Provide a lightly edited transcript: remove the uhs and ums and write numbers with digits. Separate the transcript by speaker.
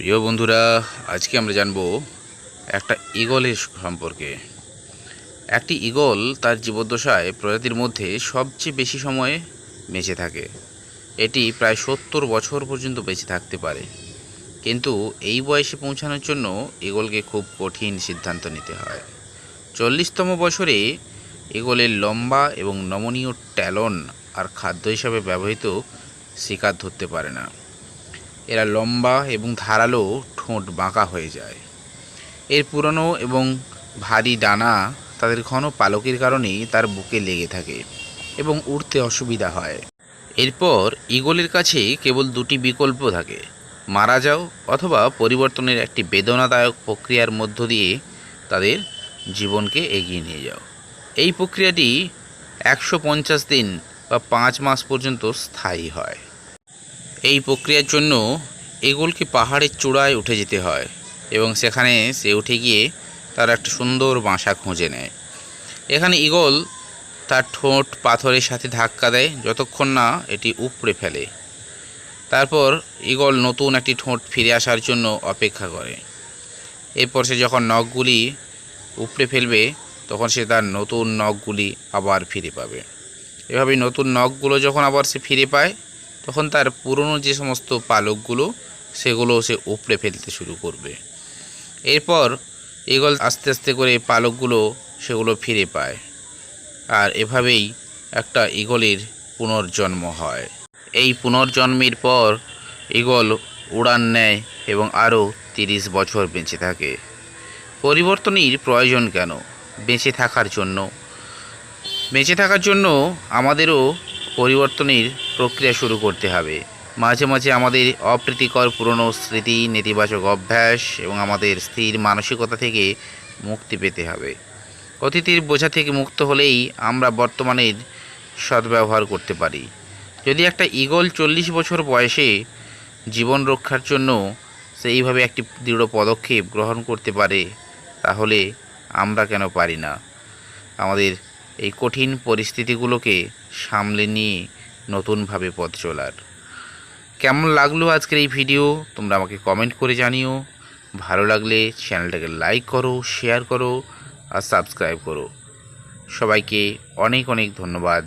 Speaker 1: প্রিয় বন্ধুরা, আজকে আমরা জানব একটা ঈগলের সম্পর্কে। একটি ঈগল তার জীবদ্দশায় প্রজাতির মধ্যে সবচেয়ে বেশি সময়ে বেঁচে থাকে। এটি প্রায় 70 বছর পর্যন্ত বেঁচে থাকতে পারে। কিন্তু এই বয়সে পৌঁছানোর জন্য ঈগলকে খুব কঠিন সিদ্ধান্ত নিতে হয়। 40তম বছরে ঈগলের লম্বা এবং নমনীয় ট্যালন আর খাদ্য হিসাবে ব্যবহৃত শিকার ধরতে পারে না। এরা লম্বা এবং ধারালো ঠোঁট বাঁকা হয়ে যায়। এর পুরনো এবং ভারী ডানা তাদের ঘন পালকের কারণেই তার বুকে লেগে থাকে এবং উড়তে অসুবিধা হয়। এরপর ঈগলের কাছে কেবল দুটি বিকল্প থাকে: মারা যাও অথবা পরিবর্তনের একটি বেদনাদায়ক প্রক্রিয়ার মধ্য দিয়ে তাদের জীবনকে এগিয়ে নিয়ে যাও। এই প্রক্রিয়াটি 150 দিন বা 5 মাস পর্যন্ত স্থায়ী হয়। এই প্রক্রিয়ার জন্য ঈগলকে পাহাড়ের চূড়ায় উঠে যেতে হয় এবং সেখানে সে উঠে গিয়ে তার একটা সুন্দর বাসা খুঁজে নেয়। এখানে ঈগল তার ঠোঁট পাথরের সাথে ধাক্কা দেয় যতক্ষণ না এটি উপড়ে ফেলে। তারপর ঈগল নতুন একটি ঠোঁট ফিরে আসার জন্য অপেক্ষা করে। এরপর সে যখন নখগুলি উপড়ে ফেলবে তখন সে তার নতুন নখগুলি আবার ফিরে পাবে। এভাবে নতুন নখগুলো যখন আবার সে ফিরে পায় তখন তার পুরনো যে সমস্ত পালকগুলো সেগুলো সে উপড়ে ফেলতে শুরু করবে। এরপর ঈগল আস্তে আস্তে করে পালকগুলো সেগুলো ফিরে পায়, আর এভাবেই একটা ঈগলের পুনর্জন্ম হয়। এই পুনর্জন্মের পর ঈগল উড়ান নেয় এবং আরও 30 বছর বেঁচে থাকে। পরিবর্তনের প্রয়োজন কেন? বেঁচে থাকার জন্য আমাদেরও পরিবর্তনের প্রক্রিয়া শুরু করতে হবে। মাঝে মাঝে আমাদের অপ্রীতিকর পুরনো স্মৃতি, নেতিবাচক অভ্যাস এবং আমাদের স্থির মানসিকতা থেকে মুক্তি পেতে হবে। অতীতের বোঝা থেকে মুক্ত হলেই আমরা বর্তমানের সদ্ব্যবহার করতে পারি। যদি একটা ঈগল 40 বছর বয়সে জীবন রক্ষার জন্য সেইভাবে একটি দৃঢ় পদক্ষেপ গ্রহণ করতে পারে, তাহলে আমরা কেন পারি না? আমাদের এই কঠিন পরিস্থিতিগুলোকে সামলে নিয়ে নতুনভাবে পথ চলার। কেমন লাগলো আজকের এই ভিডিও তোমরা আমাকে কমেন্ট করে জানিও। ভালো লাগলে চ্যানেলটাকে লাইক করো, শেয়ার করো আর সাবস্ক্রাইব করো। সবাইকে অনেক অনেক ধন্যবাদ।